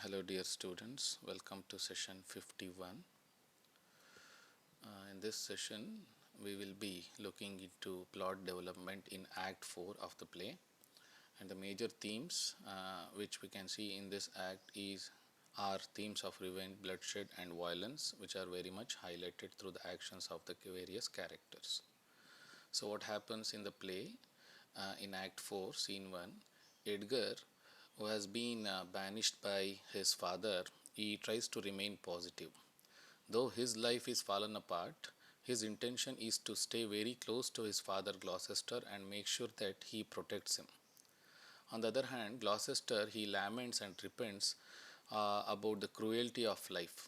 Hello dear students, welcome to session 51. In this session we will be looking into plot development in Act 4 of the play, and the major themes which we can see in this act are themes of revenge, bloodshed and violence, which are very much highlighted through the actions of the various characters. So what happens in the play in Act 4 Scene 1, Edgar, who has been banished by his father, he tries to remain positive. Though his life is fallen apart, his intention is to stay very close to his father Gloucester and make sure that he protects him. On the other hand, Gloucester, he laments and repents about the cruelty of life.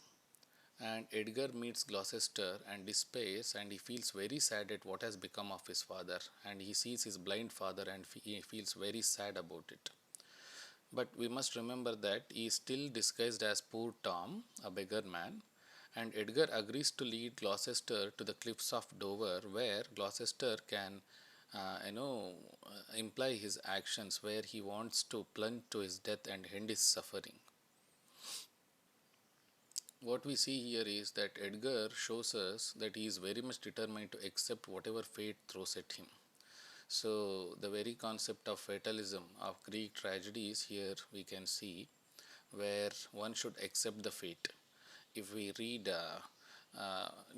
And Edgar meets Gloucester and despairs, and he feels very sad at what has become of his father, and he sees his blind father and he feels very sad about it. But we must remember that he is still disguised as poor Tom, a beggar man, and Edgar agrees to lead Gloucester to the cliffs of Dover, where Gloucester can imply his actions, where he wants to plunge to his death and end his suffering. What we see here is that Edgar shows us that he is very much determined to accept whatever fate throws at him. So the very concept of fatalism of Greek tragedies here we can see, where one should accept the fate. If we read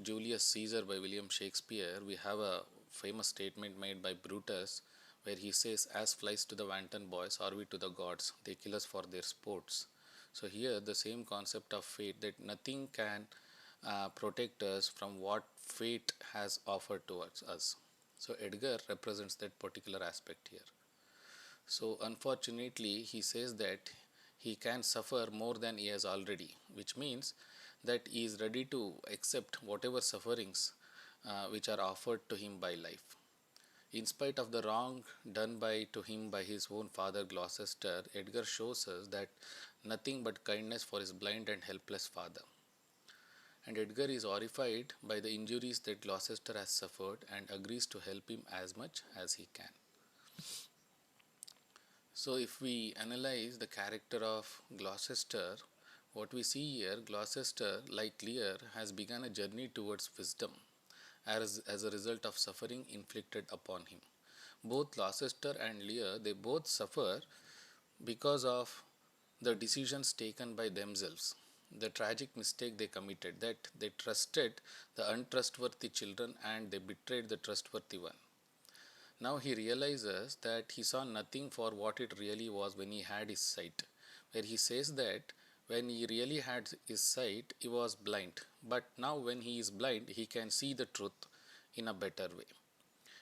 Julius Caesar by William Shakespeare, we have a famous statement made by Brutus where he says, "As flies to the wanton boys are we to the gods, they kill us for their sports." So here the same concept of fate, that nothing can protect us from what fate has offered towards us. So Edgar represents that particular aspect here. So unfortunately, he says that he can suffer more than he has already, which means that he is ready to accept whatever sufferings which are offered to him by life. In spite of the wrong done to him by his own father Gloucester, Edgar shows us that nothing but kindness for his blind and helpless father. And Edgar is horrified by the injuries that Gloucester has suffered and agrees to help him as much as he can. So if we analyze the character of Gloucester, what we see here, Gloucester, like Lear, has begun a journey towards wisdom as a result of suffering inflicted upon him. Both Gloucester and Lear, they both suffer because of the decisions taken by themselves, the tragic mistake they committed, that they trusted the untrustworthy children and they betrayed the trustworthy one. Now he realizes that he saw nothing for what it really was when he had his sight, where he says that when he really had his sight, he was blind, but now when he is blind, he can see the truth in a better way.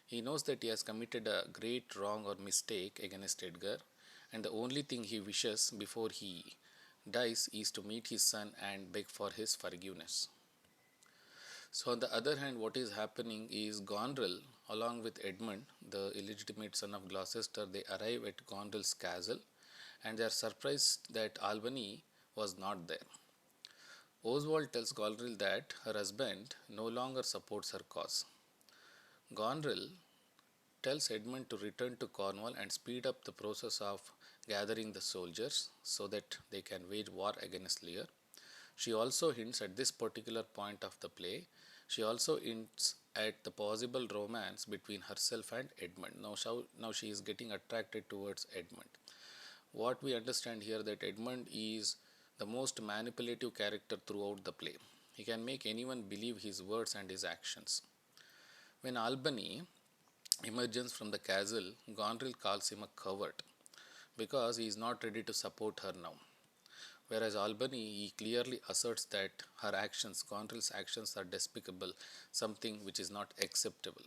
He knows that he has committed a great wrong or mistake against Edgar, and the only thing he wishes before he dies is to meet his son and beg for his forgiveness. So, on the other hand, what is happening is Goneril, along with Edmund, the illegitimate son of Gloucester, they arrive at Goneril's castle and they are surprised that Albany was not there. Oswald tells Goneril that her husband no longer supports her cause. Goneril tells Edmund to return to Cornwall and speed up the process of gathering the soldiers so that they can wage war against Lear. She also hints at this particular point of the play, she also hints at the possible romance between herself and Edmund. Now she is getting attracted towards Edmund. What we understand here, that Edmund is the most manipulative character throughout the play. He can make anyone believe his words and his actions. When Albany emerges from the castle, Goneril calls him a coward because he is not ready to support her now. Whereas Albany, he clearly asserts that her actions, Goneril's actions, are despicable, something which is not acceptable.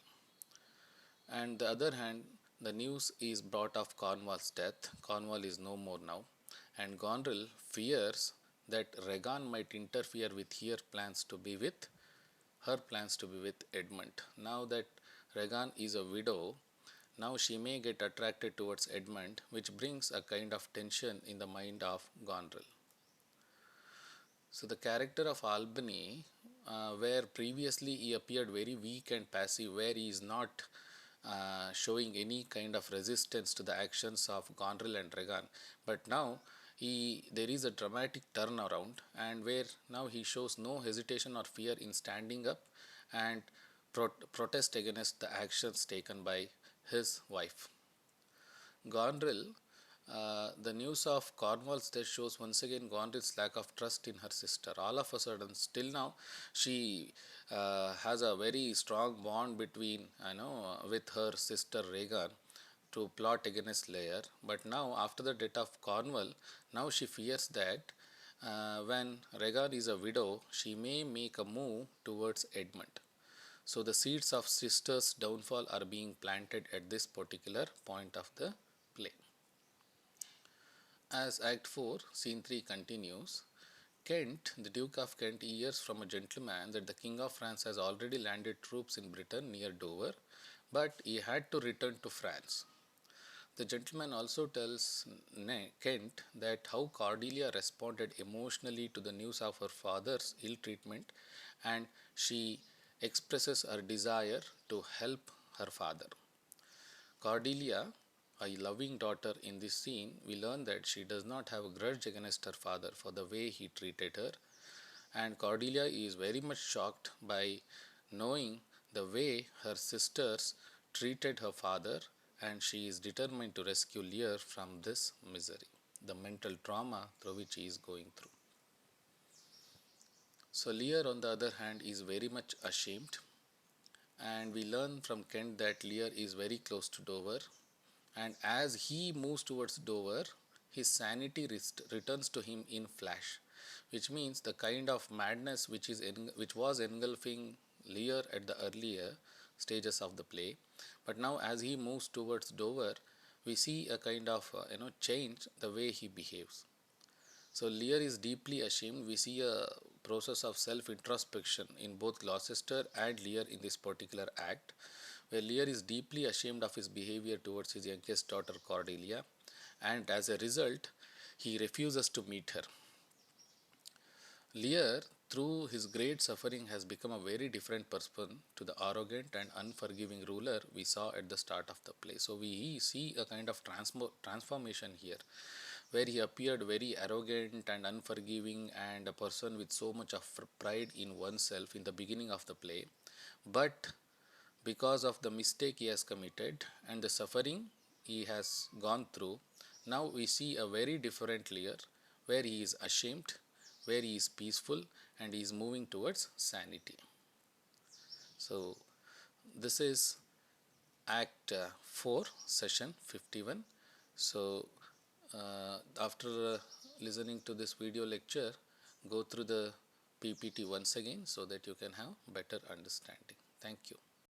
And the other hand, the news is brought of Cornwall's death. Cornwall is no more now, and Goneril fears that Regan might interfere with her plans to be with Edmund. Now that Regan is a widow, now she may get attracted towards Edmund, which brings a kind of tension in the mind of Goneril. So the character of Albany, where previously he appeared very weak and passive, where he is not showing any kind of resistance to the actions of Goneril and Regan, but now there is a dramatic turnaround, and where now he shows no hesitation or fear in standing up and protest against the actions taken by his wife. Gondrel, the news of Cornwall's death shows once again Gondrel's lack of trust in her sister. All of a sudden, still now, she has a very strong bond between, with her sister Regan to plot against Lear. But now, after the death of Cornwall, now she fears that when Regan is a widow, she may make a move towards Edmund. So the seeds of sister's downfall are being planted at this particular point of the play. As Act 4, Scene 3 continues, Kent, the Duke of Kent, hears from a gentleman that the King of France has already landed troops in Britain near Dover, but he had to return to France. The gentleman also tells Kent that how Cordelia responded emotionally to the news of her father's ill treatment, and she expresses her desire to help her father. Cordelia, a loving daughter in this scene, we learn that she does not have a grudge against her father for the way he treated her, and Cordelia is very much shocked by knowing the way her sisters treated her father, and she is determined to rescue Lear from this misery, the mental trauma through which he is going through. So Lear, on the other hand, is very much ashamed, and we learn from Kent that Lear is very close to Dover, and as he moves towards Dover, his sanity returns to him in flash, which means the kind of madness which was engulfing Lear at the earlier stages of the play, but now as he moves towards Dover, we see a kind of change the way he behaves. So Lear is deeply ashamed. We see a process of self-introspection in both Gloucester and Lear in this particular act, where Lear is deeply ashamed of his behavior towards his youngest daughter Cordelia, and as a result, he refuses to meet her. Lear, through his great suffering, has become a very different person to the arrogant and unforgiving ruler we saw at the start of the play. So we see a kind of transformation here, where he appeared very arrogant and unforgiving and a person with so much of pride in oneself in the beginning of the play. But because of the mistake he has committed and the suffering he has gone through, now we see a very different Lear, where he is ashamed, where he is peaceful, and he is moving towards sanity. So this is Act 4, Session 51. So after listening to this video lecture, go through the PPT once again so that you can have better understanding. Thank you.